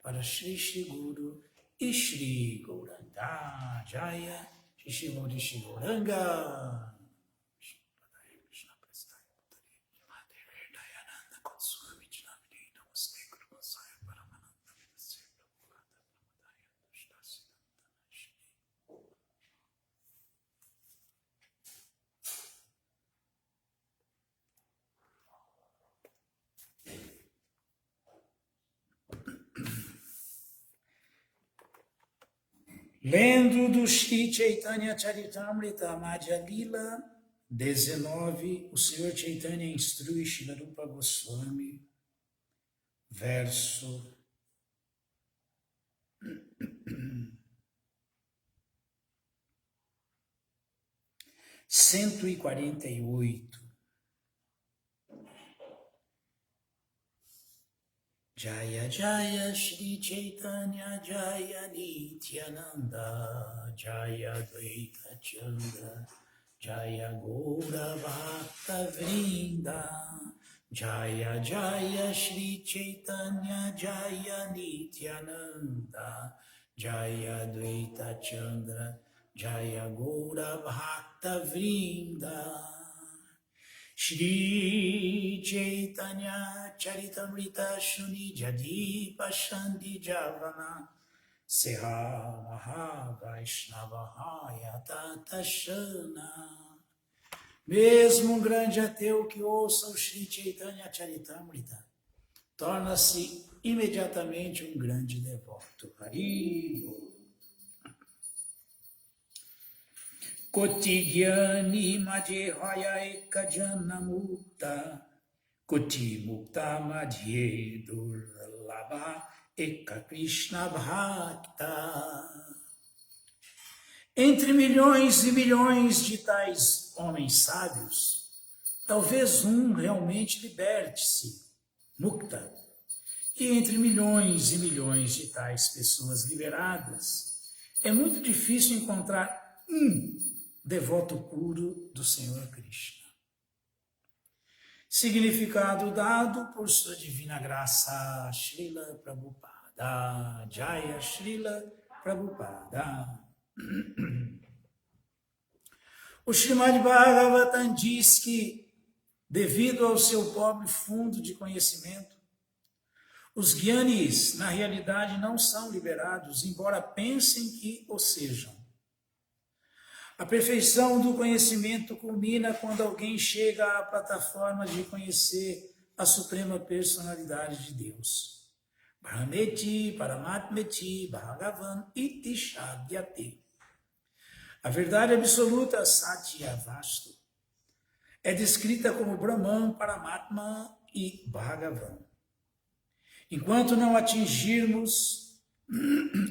para Shri Shri Guru e Shri Gauranga Jaya, Shri Guru Shri Gauranga. Lendo do Shri Chaitanya Charitamrita Madhya Lila 19, o Senhor Chaitanya instrui Srila Rupa Goswami, verso 148. Jaya Jaya Shri Chaitanya Jaya Nityananda Jaya Dvaita Chandra Jaya Gaura Bhakta Vrinda Jaya Jaya Shri Chaitanya Jaya Nityananda Jaya Dvaita Chandra Jaya Gaura Bhakta Vrinda Shri Chaitanya Charitamrita Shuni Jadi Pashandi Javana Seha Maha Vaishnavahaya Tatashana. Mesmo um grande ateu que ouça o Shri Chaitanya Charitamrita torna-se imediatamente um grande devoto. Haribo. Koti Gyani Madhye Haya Eka Jana Mukta Koti Mukta Madhye Durlabha Eka Krishna Bhakta. Entre milhões e milhões de tais homens sábios, talvez um realmente liberte-se, Mukta. E entre milhões e milhões de tais pessoas liberadas, é muito difícil encontrar um devoto puro do Senhor Krishna. Significado dado por sua divina graça, Srila Prabhupada. Jaya Srila Prabhupada. O Srimad Bhagavatam diz que, devido ao seu pobre fundo de conhecimento, os Gyanis, na realidade, não são liberados, embora pensem que o sejam. A perfeição do conhecimento culmina quando alguém chega à plataforma de conhecer a Suprema Personalidade de Deus. Brahmeti, Paramatmeti, Bhagavan, Iti Shadyate. A verdade absoluta, Satya Vastu, é descrita como Brahman, Paramatma e Bhagavan. Enquanto não atingirmos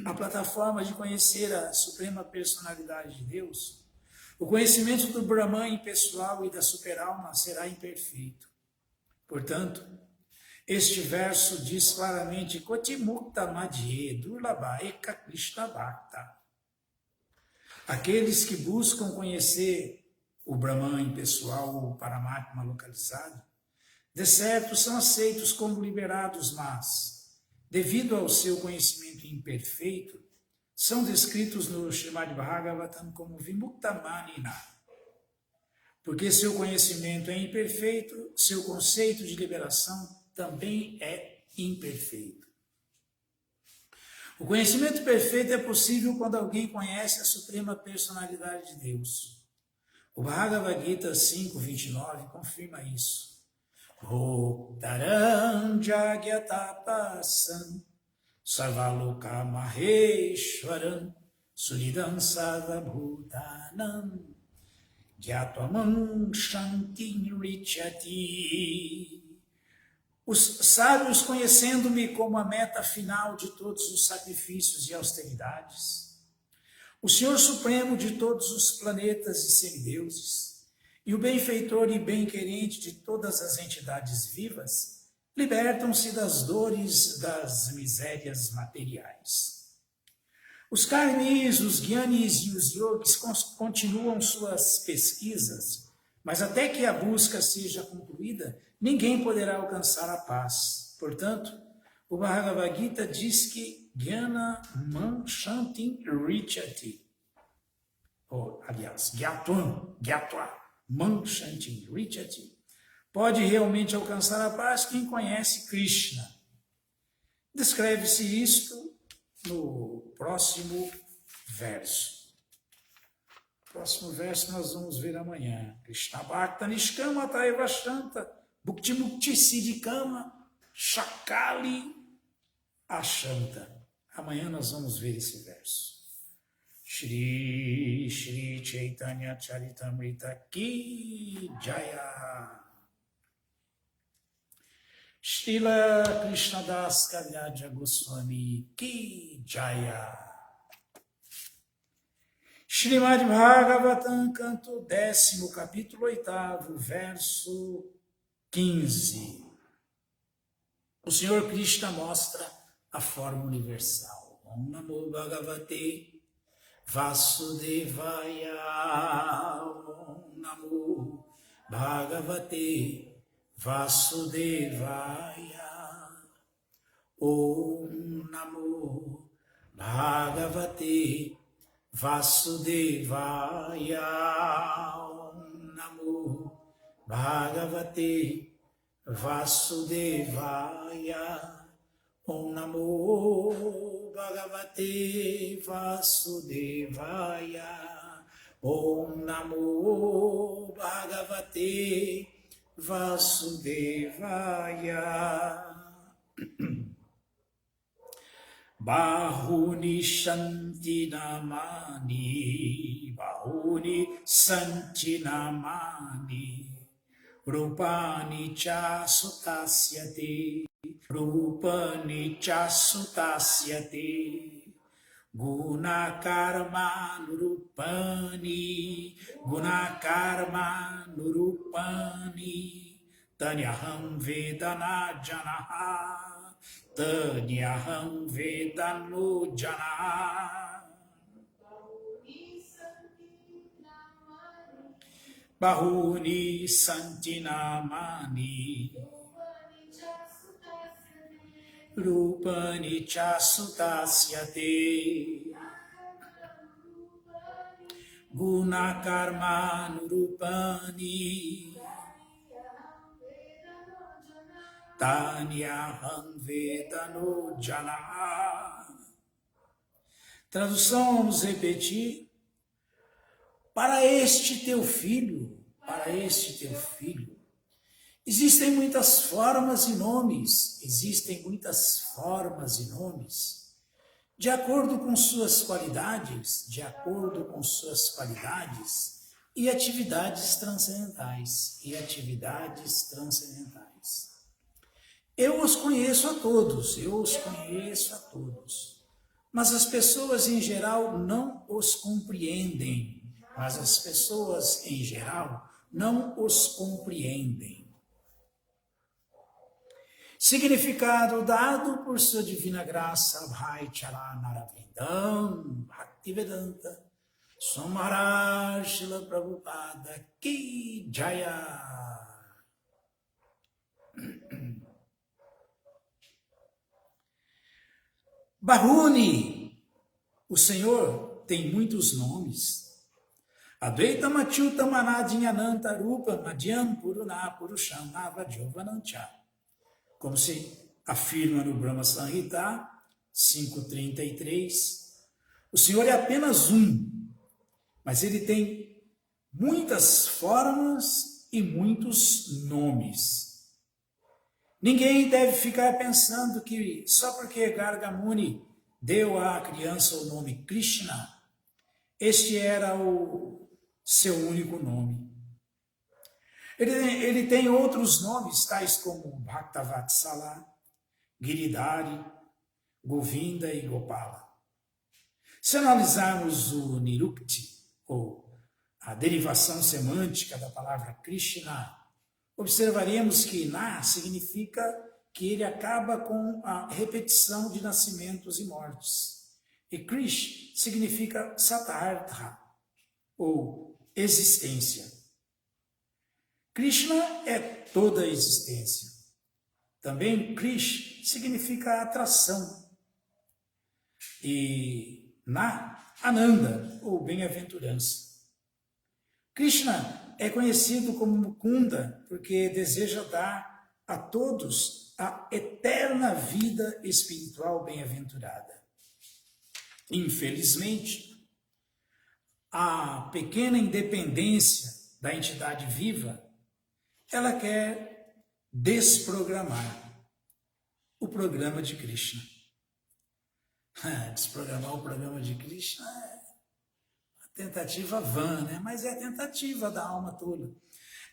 a plataforma de conhecer a Suprema Personalidade de Deus, o conhecimento do Brahman impessoal e da superalma será imperfeito. Portanto, este verso diz claramente Koti Mukta Madhye Durlabha Eka Krishna Bhakta. Aqueles que buscam conhecer o Brahman impessoal ou o Paramatma localizado, de certo são aceitos como liberados, mas, devido ao seu conhecimento imperfeito, são descritos no Srimad Bhagavatam como Vimuktamanina. Porque seu conhecimento é imperfeito, seu conceito de liberação também é imperfeito. O conhecimento perfeito é possível quando alguém conhece a Suprema Personalidade de Deus. O Bhagavad Gita 5:29 confirma isso. Bhoktaram Jagyatapasam Sarvaloka Maheshwaram Suridam Sarvabhutanam Gyatwamam Shanti Richati. Os sábios, conhecendo-me como a meta final de todos os sacrifícios e austeridades, o Senhor Supremo de todos os planetas e semideuses, e o benfeitor e bem-querente de todas as entidades vivas, libertam-se das dores das misérias materiais. Os karmis, os gyanis e os yogis continuam suas pesquisas, mas até que a busca seja concluída, ninguém poderá alcançar a paz. Portanto, O Bhagavad Gita diz que Jnana Manshanti Richati, ou, aliás, Gyatva Manshanti Richati, pode realmente alcançar a paz quem conhece Krishna. Descreve-se isto no próximo verso. O próximo verso nós vamos ver amanhã. Krishna Bhakta Nishkama Taiva Shanta Bhukti Mukti Siddhikama Shakali Ashanta. Amanhã nós vamos ver esse verso. Shri Shri Chaitanya Charitamrita Ki Jaya. Srila Krishnadas Kaviraj Goswami Ki Jaya. Srimad Bhagavatam, canto 10º, capítulo 8º, verso 15. O Senhor Krishna mostra a forma universal. Om Namo Bhagavate Vasudevaya. Om Namo Bhagavate Vasudevaya. Om Namo Bhagavate Vasudevaya. Om Namo Bhagavate Vasudevaya. Om Namo Bhagavate Vasudevaya. Om Namo Bhagavate Vasudevaya. Bahuni Shanti Namani, Bahuni Santi Namani, Rupani Cha Sutasyate, Rupani Cha Sutasyate, Guna Karma Nurupani, Guna Karma Nurupani, Tanyaham Vedana Janaha, Tanyaham Vedano Janaha. Bahuni Santi Namani, Rupani Cha Sutasyate, Guna Karma Nurupani, Tanyaham Vedano Janaha. Tradução, vamos repetir. Para este teu filho, existem muitas formas e nomes, de acordo com suas qualidades, e atividades transcendentais, Eu os conheço a todos, mas as pessoas em geral não os compreendem. Significado dado por sua divina graça, Bhai Charanaravrindam, Bhaktivedanta, Swami Srila Prabhupada Ki Jaya. Bahuni, o Senhor tem muitos nomes. Advaita Machyuta Manadinyananta Rupa Madhyam Puruna Purusham Navajovanancha. Como se afirma no Brahma Samhita 5.33, o Senhor é apenas um, mas ele tem muitas formas e muitos nomes. Ninguém deve ficar pensando que só porque Garga Muni deu à criança o nome Krishna, este era o seu único nome. Ele tem outros nomes, tais como Bhaktavatsala, Giridhari, Govinda e Gopala. Se analisarmos o Nirukti, ou a derivação semântica da palavra Krishna, observaremos que Na significa que ele acaba com a repetição de nascimentos e mortes. E Krish significa Satartha, ou existência. Krishna é toda a existência. Também Krish significa atração. E Na, Ananda, ou bem-aventurança. Krishna é conhecido como Mukunda porque deseja dar a todos a eterna vida espiritual bem-aventurada. Infelizmente, a pequena independência da entidade viva, ela quer desprogramar o programa de Krishna. Desprogramar o programa de Krishna é uma tentativa vã, né? Mas é a tentativa da alma tola.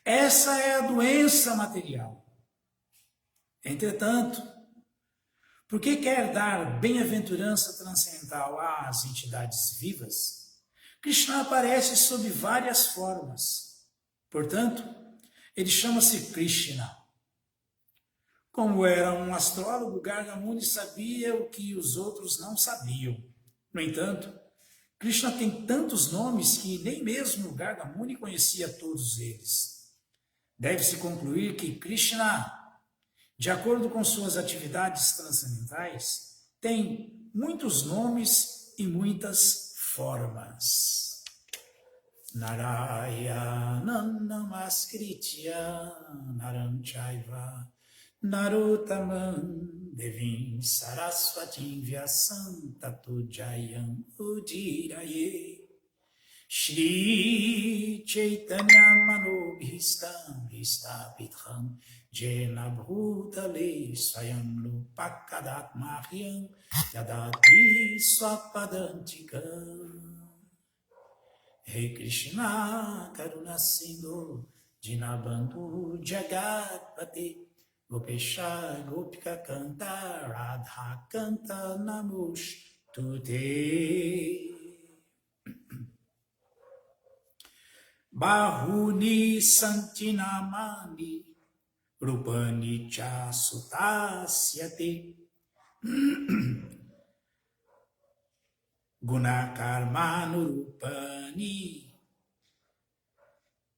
Essa é a doença material. Entretanto, porque quer dar bem-aventurança transcendental às entidades vivas, Krishna aparece sob várias formas. Portanto, ele chama-se Krishna. Como era um astrólogo, Garga Muni sabia o que os outros não sabiam. No entanto, Krishna tem tantos nomes que nem mesmo Garga Muni conhecia todos eles. Deve-se concluir que Krishna, de acordo com suas atividades transcendentais, tem muitos nomes e muitas formas. Narayanam namaskritya naram chaiva Narottamam devim saraswatim vyasam tato jayam udiraye Shri Chaitanya manobhistam vistapitham jena bhutale swayam lupakadat mahyam yadati swapadantikam. Rei Krishna Karuna Sindhu Dinabandhu Jagatpate Gopesha Gopika Canta Radha Canta Namostute. Bahuni Santinamani Rupani Chasutasyate Gunakarmanurupani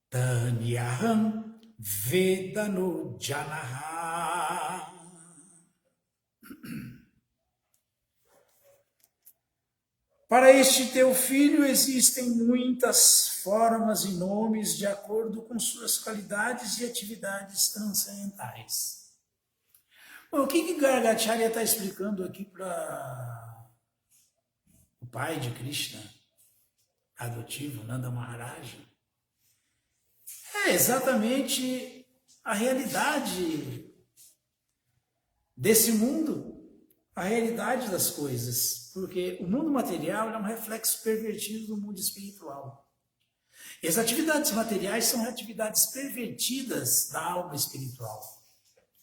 Tanyaham Vedano Janaha. Para este teu filho existem muitas formas e nomes de acordo com suas qualidades e atividades transcendentais. Bom, o que Gargacharya está explicando aqui para o pai de Krishna, adotivo, Nanda Maharaj? É exatamente a realidade desse mundo, a realidade das coisas, porque o mundo material é um reflexo pervertido do mundo espiritual. E as atividades materiais são atividades pervertidas da alma espiritual,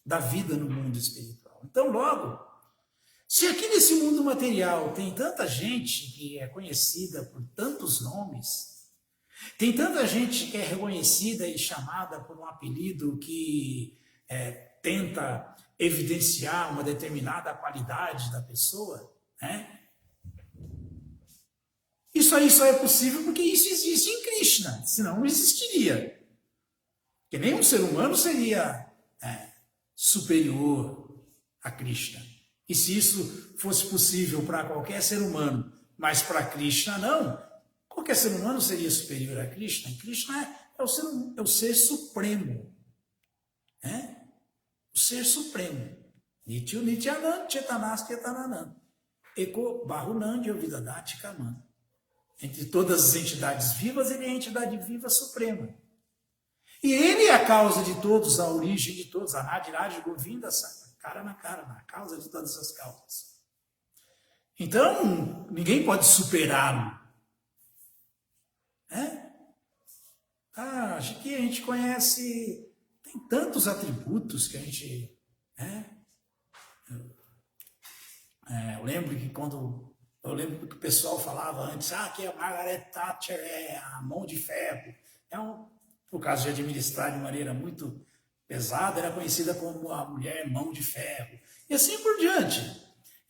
da vida no mundo espiritual. Então, logo, se aqui nesse mundo material tem tanta gente que é conhecida por tantos nomes, tem tanta gente que é reconhecida e chamada por um apelido que tenta evidenciar uma determinada qualidade da pessoa, né? Isso aí só é possível porque isso existe em Krishna, senão não existiria. Porque nenhum ser humano seria superior a Krishna. E se isso fosse possível para qualquer ser humano, mas para Krishna não, qualquer ser humano seria superior a Krishna. E Krishna é o ser supremo. O ser supremo. Nityo Nityanand Chetanas Chetananand. Eko Bahunand Yovidadati Kaman. Entre todas as entidades vivas, ele é a entidade viva suprema. E ele é a causa de todos, a origem de todos. Anadiraj Govinda cara na causa de todas as causas. Então, ninguém pode superá-lo. Acho que a gente conhece, tem tantos atributos que a gente... Eu lembro que o pessoal falava antes, que a Margaret Thatcher é a mão de ferro. Por causa de administrar de maneira muito pesada, era conhecida como a mulher mão de ferro. E assim por diante.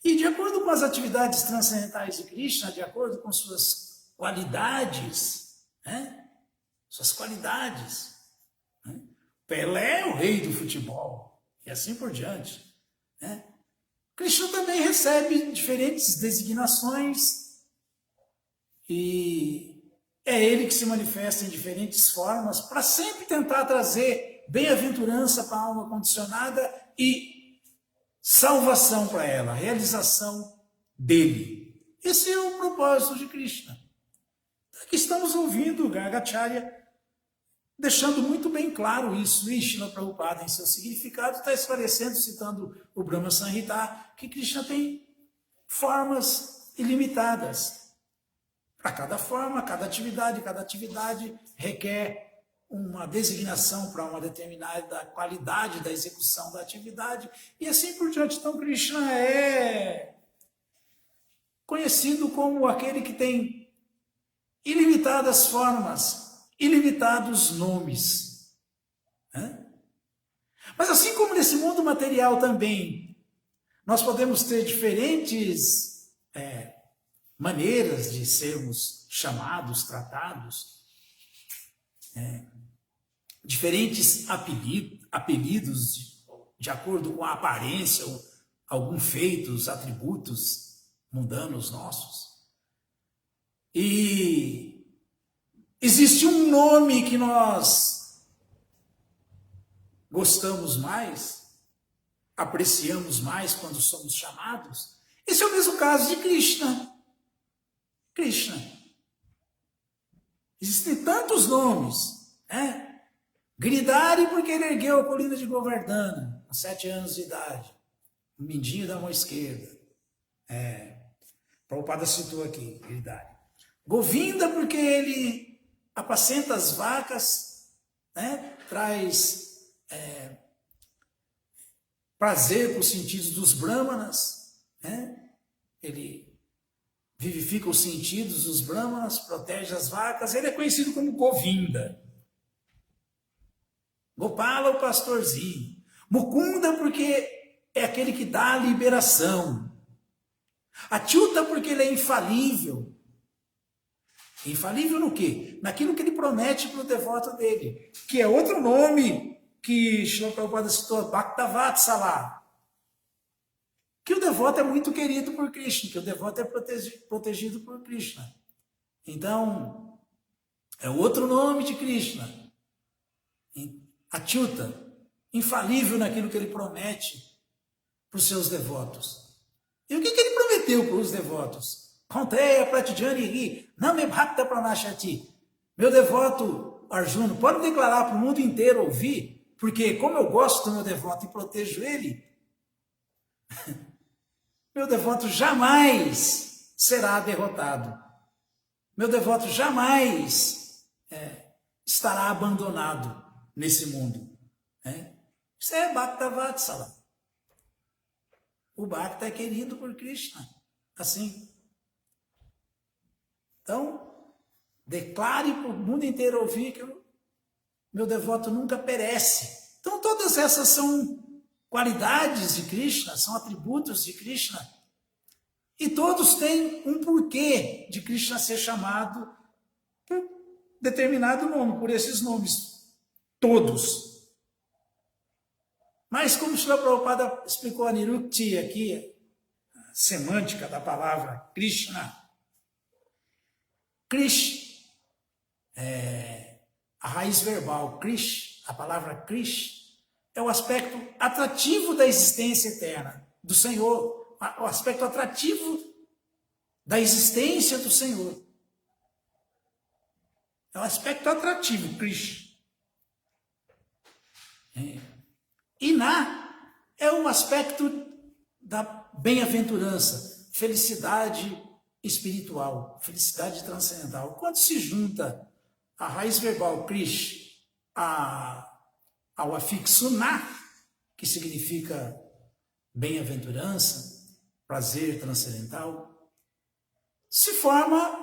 E de acordo com as atividades transcendentais de Krishna, de acordo com suas qualidades, Pelé é o rei do futebol. e assim por diante, né? Krishna também recebe diferentes designações e é ele que se manifesta em diferentes formas para sempre tentar trazer bem-aventurança para a alma condicionada e salvação para ela, realização dele. Esse é o propósito de Krishna. Aqui estamos ouvindo o Gargacharya deixando muito bem claro isso. E Srila Prabhupada, em seu significado, está esclarecendo, citando o Brahma Samhita, que Krishna tem formas ilimitadas. Para cada forma, cada atividade requer uma designação para uma determinada qualidade da execução da atividade, e assim por diante. Então, Krishna é conhecido como aquele que tem ilimitadas formas, ilimitados nomes. Mas assim como nesse mundo material também, nós podemos ter diferentes maneiras de sermos chamados, tratados, diferentes apelidos de acordo com a aparência, ou alguns feitos, atributos mundanos nossos. E existe um nome que nós gostamos mais, apreciamos mais quando somos chamados. Esse é o mesmo caso de Krishna. Krishna. Existem tantos nomes, né? Giridhari porque ele ergueu a colina de Govardhana, aos 7 anos de idade. O mindinho da mão esquerda. Prabhupada citou aqui, Giridhari. Govinda porque ele apacenta as vacas, né? Traz prazer para os sentidos dos brahmanas, né? Ele vivifica os sentidos dos brahmanas, protege as vacas, ele é conhecido como Govinda. Gopala, o pastorzinho. Mukunda, porque é aquele que dá a liberação. Achyuta, porque ele é infalível. Infalível no quê? Naquilo que ele promete para o devoto dele, que é outro nome que Srila Prabhupada citou, Bhaktavatsala. Que o devoto é muito querido por Krishna, que o devoto é protegido por Krishna. Então, é outro nome de Krishna. Achyuta, infalível naquilo que ele promete para os seus devotos. E o que ele prometeu para os devotos? Konteya Pratijani Ri, Name Bhakta Pranashati. Meu devoto Arjuna, pode declarar para o mundo inteiro ouvir, porque como eu gosto do meu devoto e protejo ele, meu devoto jamais será derrotado. Meu devoto jamais estará abandonado nesse mundo. Isso é Bhaktavatsala. O Bhakta é querido por Krishna. Assim. Então, declare para o mundo inteiro ouvir que o meu devoto nunca perece. Então, todas essas são qualidades de Krishna, são atributos de Krishna. E todos têm um porquê de Krishna ser chamado por determinado nome, por esses nomes. Todos. Mas como Srila Prabhupada explicou a Nirukti aqui, a semântica da palavra Krishna, Krish, a raiz verbal Krish, a palavra Krish, é o aspecto atrativo da existência eterna do Senhor, o aspecto atrativo da existência do Senhor. É um aspecto atrativo, Krish. Iná é um aspecto da bem-aventurança, felicidade espiritual, felicidade transcendental. Quando se junta a raiz verbal Krish ao afixo na, que significa bem-aventurança, prazer transcendental, se forma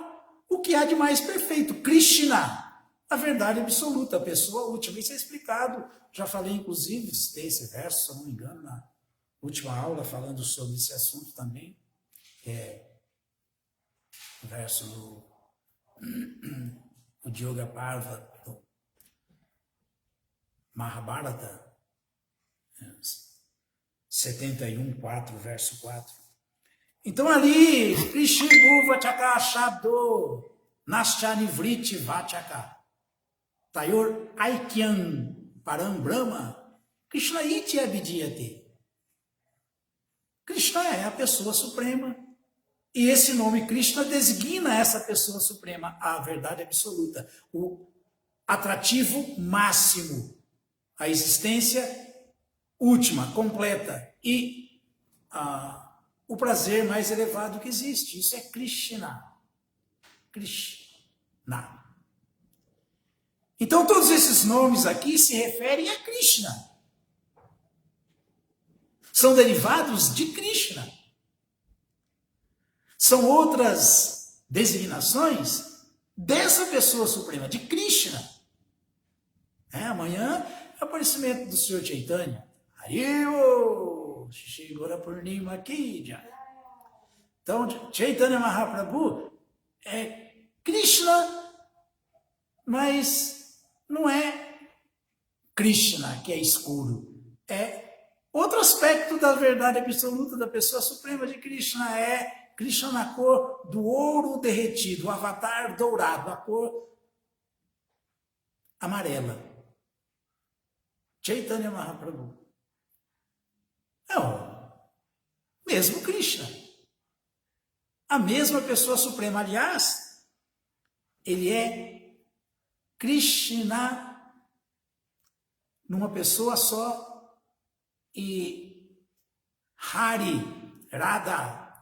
o que há de mais perfeito, Krishna, a verdade absoluta, a pessoa última. Isso é explicado, já falei inclusive, citei esse verso, se eu não me engano, na última aula, falando sobre esse assunto também, o verso do Yoga Parva, do Mahabharata, 71, 4, verso 4. Então ali, Krishibu Vachaka Shabdo, Naschanivriti Vachaka, Tayor Aikyan Param Brahma, Krishna Iti Abhidiyate. Krishna é a pessoa suprema. E esse nome Krishna designa essa pessoa suprema, a verdade absoluta, o atrativo máximo, a existência última, completa e o prazer mais elevado que existe. Isso é Krishna. Krishna. Então todos esses nomes aqui se referem a Krishna. São derivados de Krishna. São outras designações dessa pessoa suprema, de Krishna. Amanhã é o aparecimento do Senhor Chaitanya. Hariyo! Shigora Purnima Kija. Então, Chaitanya Mahaprabhu é Krishna, mas não é Krishna, que é escuro. É outro aspecto da verdade absoluta da pessoa suprema de Krishna, é Krishna na cor do ouro derretido, o avatar dourado, a cor amarela. Chaitanya Mahaprabhu. É o mesmo Krishna. A mesma pessoa suprema. Aliás, ele é Krishna numa pessoa só e Hari, Radha,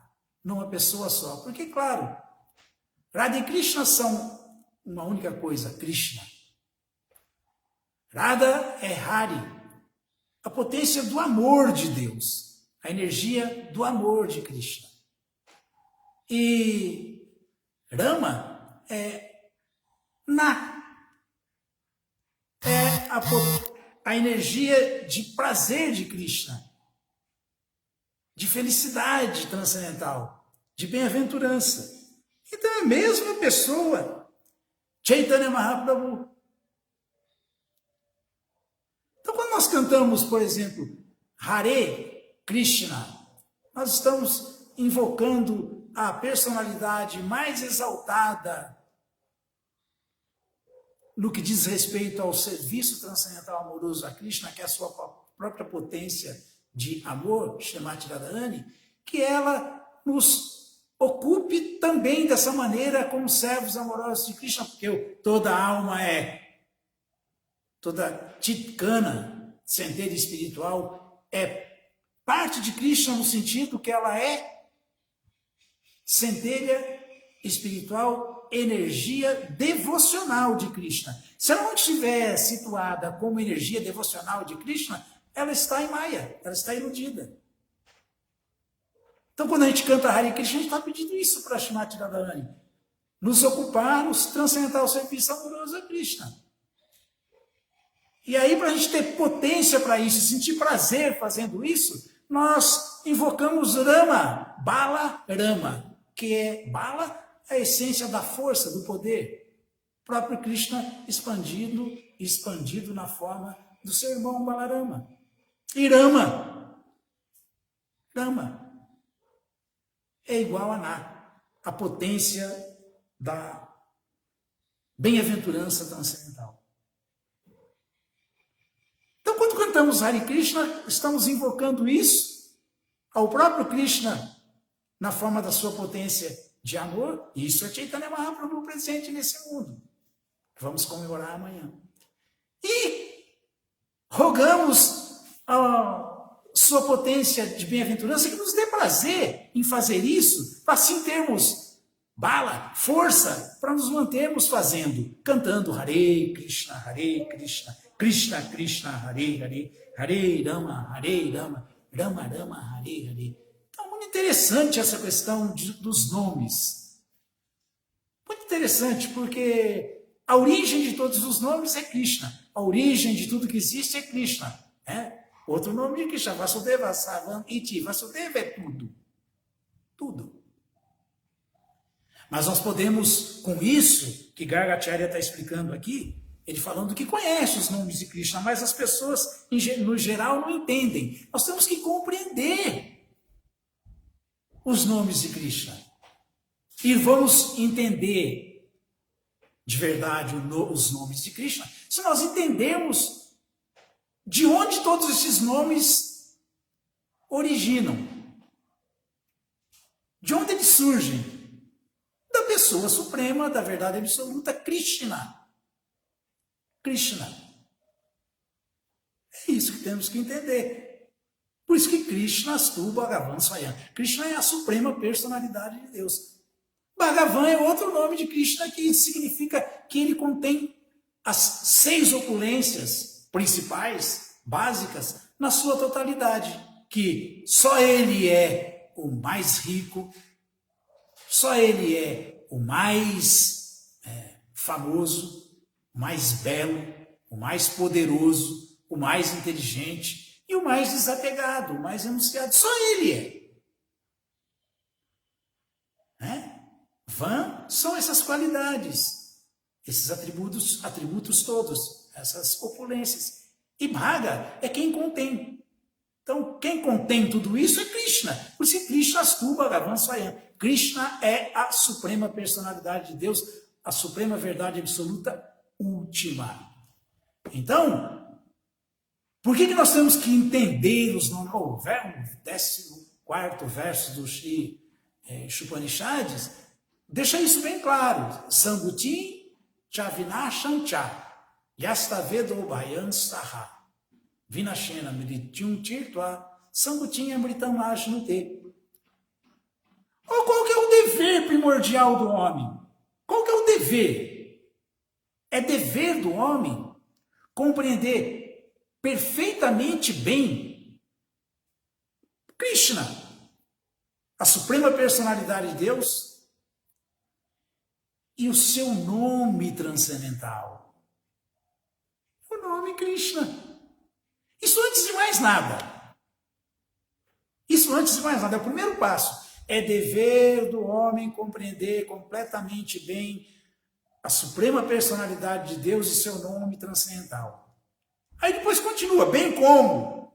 numa pessoa só. Porque, claro, Radha e Krishna são uma única coisa, Krishna. Radha é Hari, a potência do amor de Deus, a energia do amor de Krishna. E Rama é a energia de prazer de Krishna, de felicidade transcendental, de bem-aventurança. Então é a mesma pessoa, Chaitanya Mahaprabhu. Então quando nós cantamos, por exemplo, Hare Krishna, nós estamos invocando a personalidade mais exaltada no que diz respeito ao serviço transcendental amoroso a Krishna, que é a sua própria potência de amor, Shrimati Radharani, que ela nos ocupe também dessa maneira como servos amorosos de Krishna, porque toda alma toda Chitkana, centelha espiritual, é parte de Krishna no sentido que ela é centelha espiritual, energia devocional de Krishna. Se ela não estiver situada como energia devocional de Krishna, ela está em Maya, ela está iludida. Então, quando a gente canta Hare Krishna, a gente está pedindo isso para Shrimati Radharani. Nos ocupar, nos transcendentar o serviço amoroso a Krishna. E aí, para a gente ter potência para isso, sentir prazer fazendo isso, nós invocamos Rama, Bala Rama, que é Bala, a essência da força, do poder. O próprio Krishna expandido na forma do seu irmão Balarama. E Rama é igual a Na, a potência da bem-aventurança transcendental. Então, quando cantamos Hare Krishna, estamos invocando isso ao próprio Krishna na forma da sua potência de amor. E isso é Chaitanya Mahaprabhu presente nesse mundo, que vamos comemorar amanhã. E rogamos a sua potência de bem-aventurança que nos dê prazer em fazer isso, para assim termos bala, força, para nos mantermos fazendo, cantando Hare Krishna, Krishna Krishna, Hare Hare, Hare Rama, Rama Rama, Hare Hare. Então, muito interessante essa questão dos nomes. Muito interessante, porque a origem de todos os nomes é Krishna. A origem de tudo que existe é Krishna. Outro nome de Krishna, Vasudeva, Savam, Iti. Vasudeva é tudo. Tudo. Mas nós podemos, com isso, que Gargacharya está explicando aqui, Ele falando que conhece os nomes de Krishna, mas as pessoas, no geral, não entendem. Nós temos que compreender os nomes de Krishna. E vamos entender de verdade os nomes de Krishna se nós entendermos de onde todos esses nomes originam. De onde eles surgem? Da pessoa suprema, da verdade absoluta, Krishna. Krishna. É isso que temos que entender. Por isso que Krishna Astu Bhagavan Swayam. Krishna é a suprema personalidade de Deus. Bhagavan é outro nome de Krishna que significa que ele contém as 6 opulências principais, básicas, na sua totalidade. Que só ele é o mais rico, só ele é o mais famoso, o mais belo, o mais poderoso, o mais inteligente e o mais desapegado, o mais renunciado. Só ele é. Van são essas qualidades, esses atributos todos, essas opulências. E Bhaga é quem contém. Então, quem contém tudo isso é Krishna. Por isso, Krishna Astu Bhagavan Swayam. Krishna é a suprema personalidade de Deus, a suprema verdade absoluta última. Então, por que nós temos que entender os nomes? O 14º verso do Sri Upanishads deixa isso bem claro. Sambutim Chavinasham Cha Yastavedo Bhayan Saha Vinashena Mrityum Tirtva Sambutim Amritam Ajnute. Qual que é o dever primordial do homem? Qual que é o dever? É dever do homem compreender perfeitamente bem Krishna, a suprema personalidade de Deus, e o seu nome transcendental. O nome Krishna. Isso antes de mais nada. Isso antes de mais nada. É o primeiro passo. É dever do homem compreender completamente bem a suprema personalidade de Deus e seu nome transcendental. Aí depois continua, bem como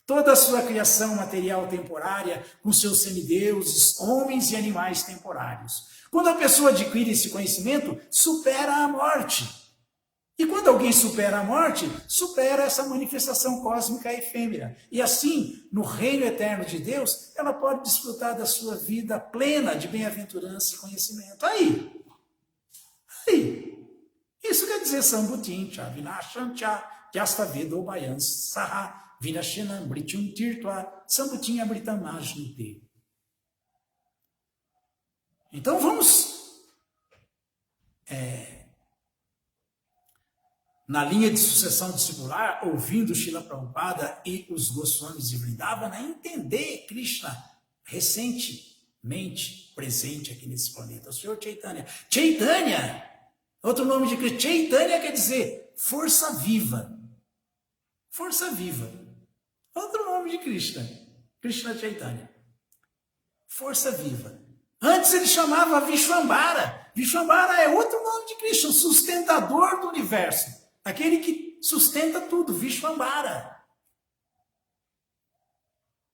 toda a sua criação material temporária, com seus semideuses, homens e animais temporários. Quando a pessoa adquire esse conhecimento, supera a morte. E quando alguém supera a morte, supera essa manifestação cósmica efêmera. E assim, no reino eterno de Deus, ela pode desfrutar da sua vida plena de bem-aventurança e conhecimento. Aí. Isso quer dizer Sambutim, Chavinasham Cha, Yastavedo Bhayan Saha, Vinashena Mrityum Tirtva, Sambutim Amritam Ajnute. Então vamos na linha de sucessão discipular, ouvindo Srila Prabhupada e os Goswamis de Vrindavana, entender Krishna recentemente presente aqui nesse planeta, o Senhor Chaitanya. Chaitanya, outro nome de Krishna, Chaitanya quer dizer força viva. Força viva. Outro nome de Krishna, Krishna Chaitanya. Força viva. Antes ele chamava Vishwambara. Vishwambara é outro nome de Krishna, sustentador do universo. Aquele que sustenta tudo, Vishwambara.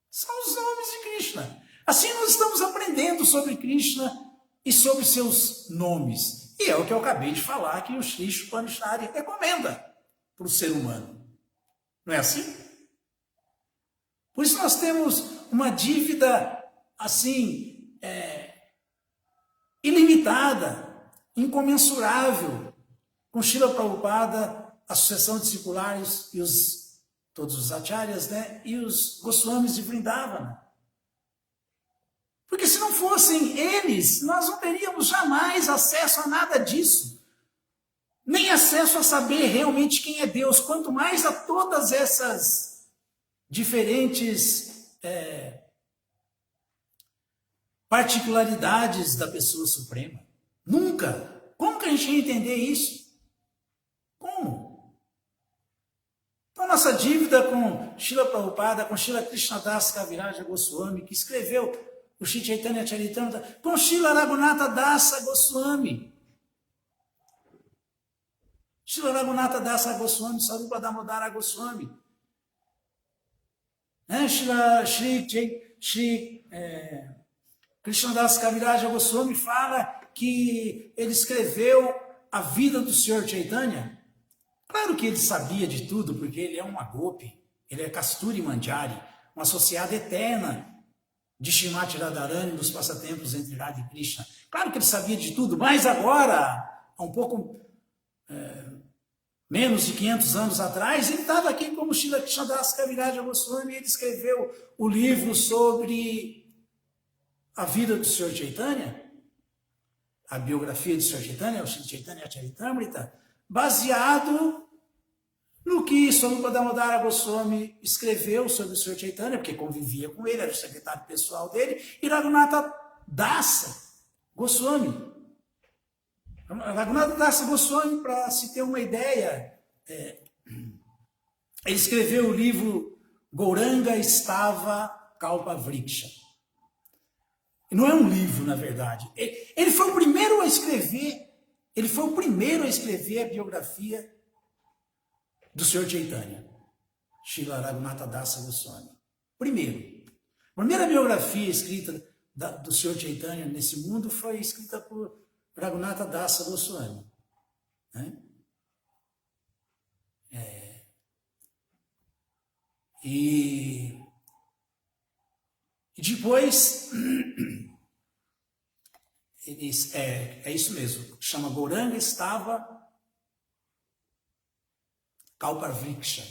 São os nomes de Krishna. Assim nós estamos aprendendo sobre Krishna e sobre seus nomes. E é o que eu acabei de falar que o Sri Upanishad recomenda para o ser humano. Não é assim? Por isso nós temos uma dívida assim, ilimitada, incomensurável, com Srila Prabhupada, a sucessão discipular e todos os acharyas, né? E os Goswamis de Vrindavana. Porque se não fossem eles, nós não teríamos jamais acesso a nada disso. Nem acesso a saber realmente quem é Deus, quanto mais a todas essas diferentes particularidades da pessoa suprema. Nunca. Como que a gente ia entender isso? Como? Então, nossa dívida com Srila Prabhupada, com Srila Krishnadas Kaviraja Goswami, que escreveu o Sri Chaitanya Charitamrita, com Srila Raghunatha Dasa Goswami. Srila Raghunatha Dasa Goswami, Sarupa Damodara Goswami, né? Shri Krishnadas Kaviraja Goswami fala que ele escreveu a vida do Senhor Chaitanya. Claro que ele sabia de tudo, porque ele é uma gopi, ele é Kasturi Manjari, uma associada eterna de Srimati Radharani nos passatempos entre Radha e Krishna. Claro que ele sabia de tudo, mas agora, há um pouco menos de 500 anos atrás, ele estava aqui como Srila Krishnadas Kaviraja Goswami, e ele escreveu o livro sobre a vida do Senhor Chaitanya, a biografia do Senhor Chaitanya, o Sri Chaitanya Charitamrita, baseado no que Swarupa Damodara Goswami escreveu sobre o Senhor Chaitanya, porque convivia com ele, era o secretário pessoal dele, e Raghunatha Dasa Goswami. Raghunatha Dasa Goswami, para se ter uma ideia, ele escreveu o livro Gauranga Stava Kalpavriksha. Não é um livro, na verdade. Ele foi o primeiro a escrever, a biografia do Senhor Chaitanya, Srila Raghunatha Dasa Goswami. A primeira biografia escrita do Senhor Chaitanya nesse mundo foi escrita por Raghunatha Dasa Goswami. Né? E depois, é isso mesmo, chama Gauranga Stava Kalpavriksha.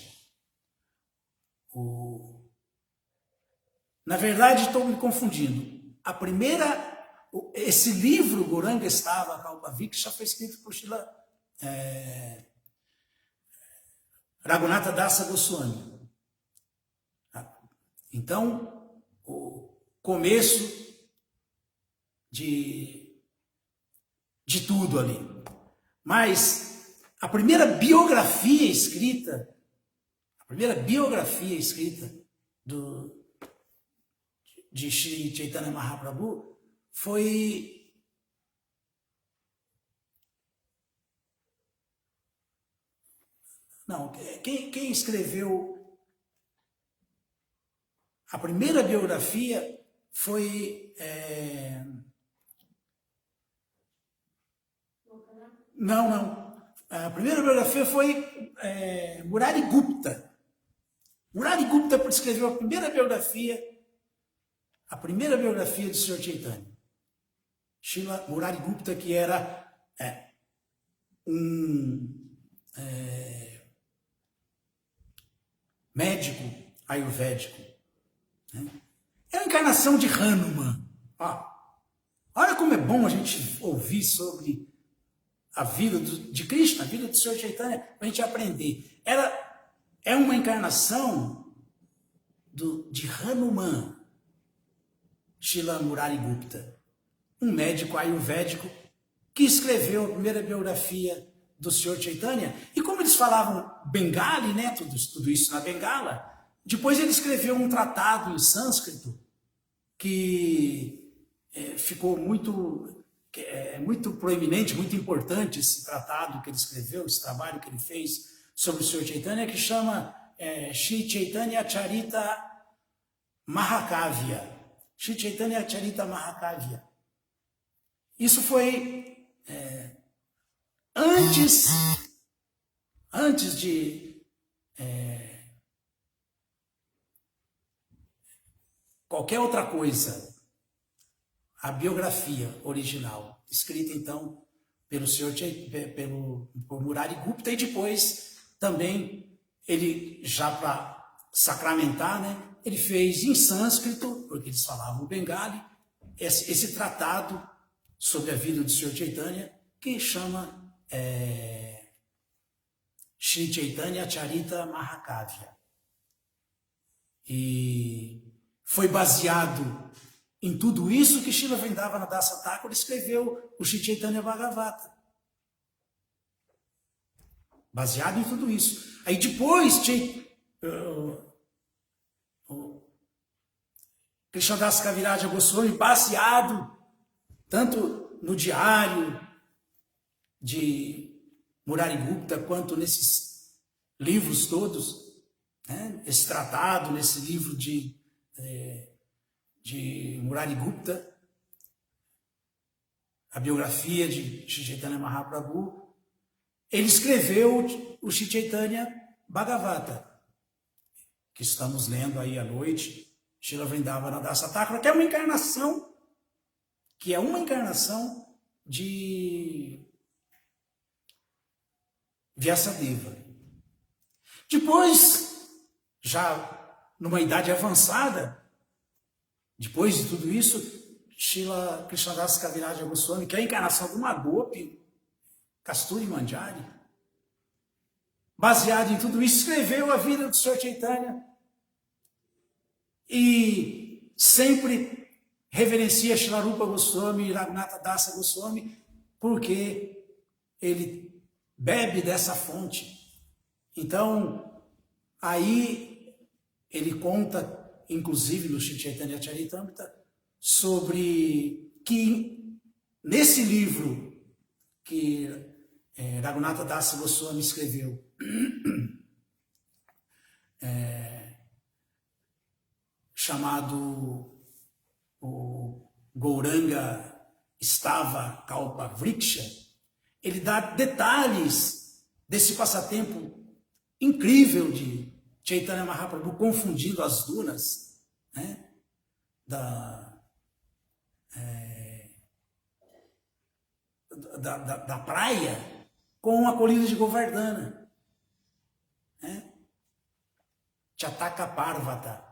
Na verdade, estou me confundindo. Esse livro, Gauranga Stava Kalpavriksha, foi escrito por Srila Raghunatha Dasa Goswami. Então, o começo de tudo ali. Mas a primeira biografia escrita de Sri Chaitanya Mahaprabhu foi quem escreveu a primeira biografia foi a primeira biografia foi Murari Gupta. Murari Gupta escreveu a primeira biografia do Sr. Chaitanya. Srila Murari Gupta, que era um médico ayurvédico. É a encarnação de Hanuman. Olha como é bom a gente ouvir sobre a vida de Krishna, a vida do Senhor Chaitanya, para a gente aprender. É uma encarnação de Hanuman, Srila Murari Gupta, um médico ayurvédico que escreveu a primeira biografia do Senhor Chaitanya. E como eles falavam Bengali, né, tudo isso na Bengala, depois ele escreveu um tratado em sânscrito que ficou muito proeminente, muito importante esse tratado que ele escreveu, esse trabalho que ele fez sobre o Senhor Chaitanya, que chama Sri Chaitanya Charita Mahakavya. Sri Chaitanya Charita Mahakavya. Isso foi antes de qualquer outra coisa. A biografia original, escrita então por Murari Gupta, e depois também ele, já para sacramentar, né, ele fez em sânscrito, porque eles falavam bengali, esse tratado sobre a vida do Sr. Chaitanya, que chama Sri Chaitanya Charita Mahakavya. E foi baseado em tudo isso que Srila Vrindavana Dasa Thakur escreveu o Sri Chaitanya Bhagavata. Baseado em tudo isso. Aí depois, Krishnadas Kaviraja Goswami, baseado tanto no diário de Murari Gupta, quanto nesses livros todos, né? Esse tratado, nesse livro de Murari Gupta, a biografia de Sri Chaitanya Mahaprabhu, ele escreveu o Sri Chaitanya Bhagavata, que estamos lendo aí à noite, Srila Vrindavana Dasa Thakura, que é uma encarnação de Vyasadeva. Depois, já numa idade avançada, depois de tudo isso, Srila Krishnadas Kaviraja Goswami, que é a encarnação de uma Gopi, Kasturi Manjari, baseado em tudo isso, escreveu a vida do Sr. Chaitanya e sempre reverencia Srila Rupa Goswami e Raghunatha Dasa Goswami, porque ele bebe dessa fonte. Então, aí ele conta, inclusive no Sri Chaitanya Charitamrita, sobre que nesse livro que Raghunatha Dasa Goswami escreveu, chamado o Gauranga Stava Kalpa Vriksha, ele dá detalhes desse passatempo incrível de Chaitanya Mahaprabhu confundindo as dunas, né, da praia com a colina de Govardhana, né? Chataka Parvata.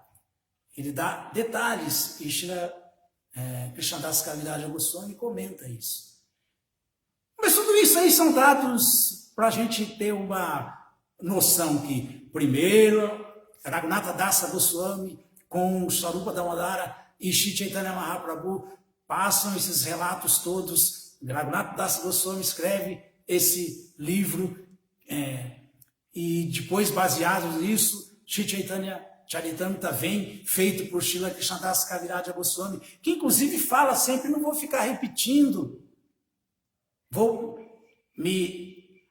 Ele dá detalhes, e Krishnadas Kaviraja Goswami comenta isso. Mas tudo isso aí são dados para a gente ter uma noção que, primeiro, Raghunatha Dasa Goswami com Swarupa Damodara e Sri Chaitanya Mahaprabhu passam esses relatos todos. Raghunatha Dasa Goswami escreve esse livro e depois, baseado nisso, Sri Chaitanya Charitamrita vem, feito por Srila Krishnadas Kaviraja Goswami, que inclusive fala sempre, não vou ficar repetindo, vou me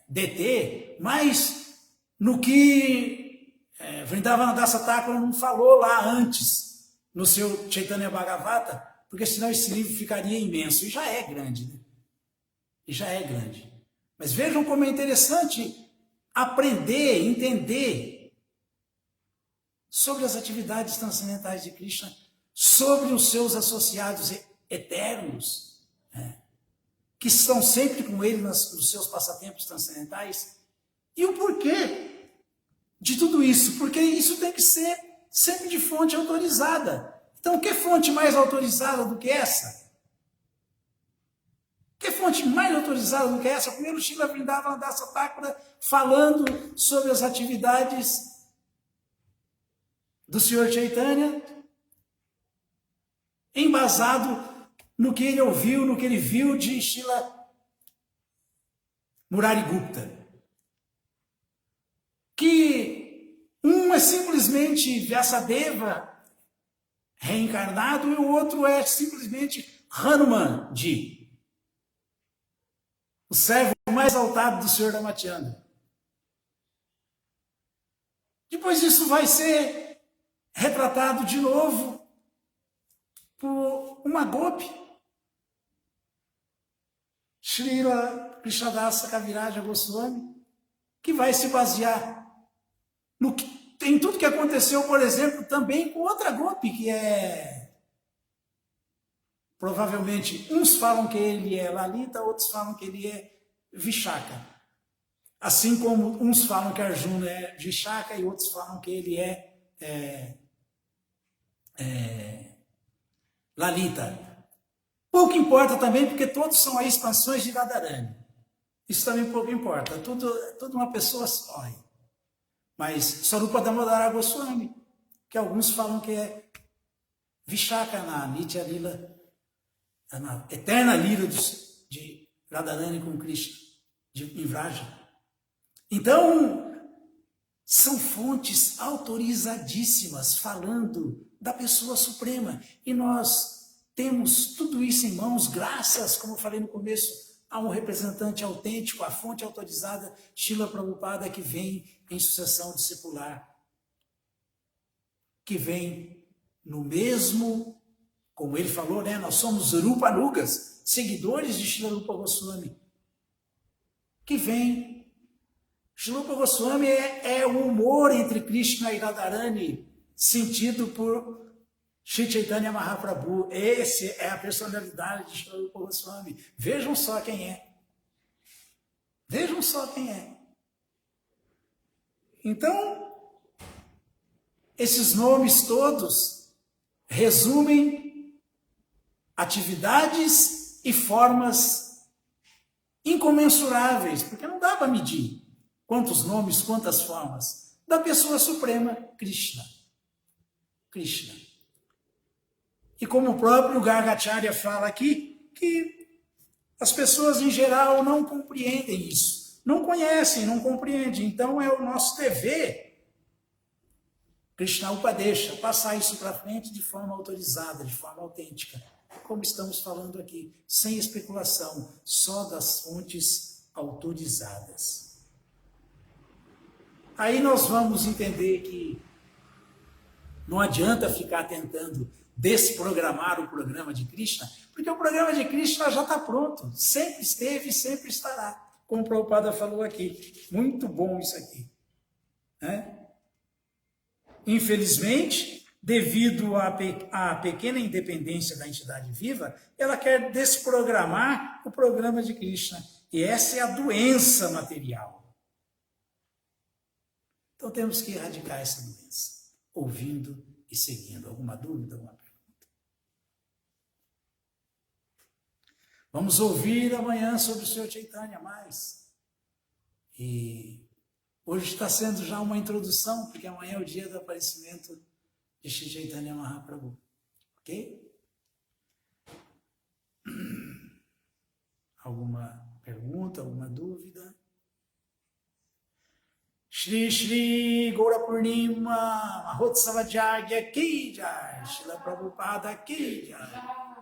deter, mas no que Vrindavana Dasa Thakura não falou lá antes, no seu Chaitanya Bhagavata, porque senão esse livro ficaria imenso, e já é grande, né? E já é grande. Mas vejam como é interessante aprender, entender sobre as atividades transcendentais de Krishna, sobre os seus associados eternos, que estão sempre com ele nos seus passatempos transcendentais. E o porquê de tudo isso? Porque isso tem que ser sempre de fonte autorizada. Então, que fonte mais autorizada do que essa? Que fonte mais autorizada do que essa? Primeiro, Srila Vrindavana Dasa Thakura falando sobre as atividades do Sr. Chaitanya, embasado no que ele ouviu, no que ele viu de Srila Murari Gupta. Que um é simplesmente Vyasadeva reencarnado e o outro é simplesmente Hanumanji, o servo mais exaltado do Sr. Ramachandra. Depois isso vai ser retratado de novo por uma Gopi, Srila Krishnadasa Kaviraja Goswami, que vai se basear em tudo que aconteceu, por exemplo, também com outra Gopi, que provavelmente, uns falam que ele é Lalita, outros falam que ele é Vishaka. Assim como uns falam que Arjuna é Vishaka e outros falam que ele é Lalita. Pouco importa também, porque todos são aí expansões de Radharani. Isso também pouco importa, tudo uma pessoa só. Mas Swarupa Damodara Goswami, que alguns falam que é Vishaka na Nitya Lila, na eterna lila de Radharani com Krishna, em Vraja. Então, são fontes autorizadíssimas falando da pessoa suprema. E nós temos tudo isso em mãos, graças, como eu falei no começo, há um representante autêntico, a fonte autorizada, Srila Prabhupada, que vem em sucessão discipular, que vem no mesmo, como ele falou, né? Nós somos Rupanugas, seguidores de Srila Rupa Goswami, que vem. Srila Rupa Goswami é o humor entre Krishna e Radharani, sentido por Shri Chaitanya Mahaprabhu. Esse é a personalidade de Srila Rupa Goswami. Vejam só quem é. Vejam só quem é. Então, esses nomes todos resumem atividades e formas incomensuráveis, porque não dá para medir quantos nomes, quantas formas, da pessoa suprema, Krishna. Krishna. E como o próprio Gargacharya fala aqui, que as pessoas em geral não compreendem isso, não conhecem, não compreendem. Então é o nosso dever, Krishna Upadesha, passar isso para frente de forma autorizada, de forma autêntica, como estamos falando aqui, sem especulação, só das fontes autorizadas. Aí nós vamos entender que não adianta ficar tentando desprogramar o programa de Krishna, porque o programa de Krishna já está pronto, sempre esteve e sempre estará, como o Prabhupada falou aqui. Muito bom isso aqui, né? Infelizmente, devido à pequena independência da entidade viva, ela quer desprogramar o programa de Krishna, e essa é a doença material. Então temos que erradicar essa doença, ouvindo e seguindo. Alguma dúvida, alguma pergunta? Vamos ouvir amanhã sobre o Sr. Chaitanya mais. E hoje está sendo já uma introdução, porque amanhã é o dia do aparecimento de Shri Chaitanya Mahaprabhu. Ok? Alguma pergunta, alguma dúvida? Shri Shri Gaura Purnima Mahotsava Jagya Ki Jai, Srila Prabhupada Ki Jai.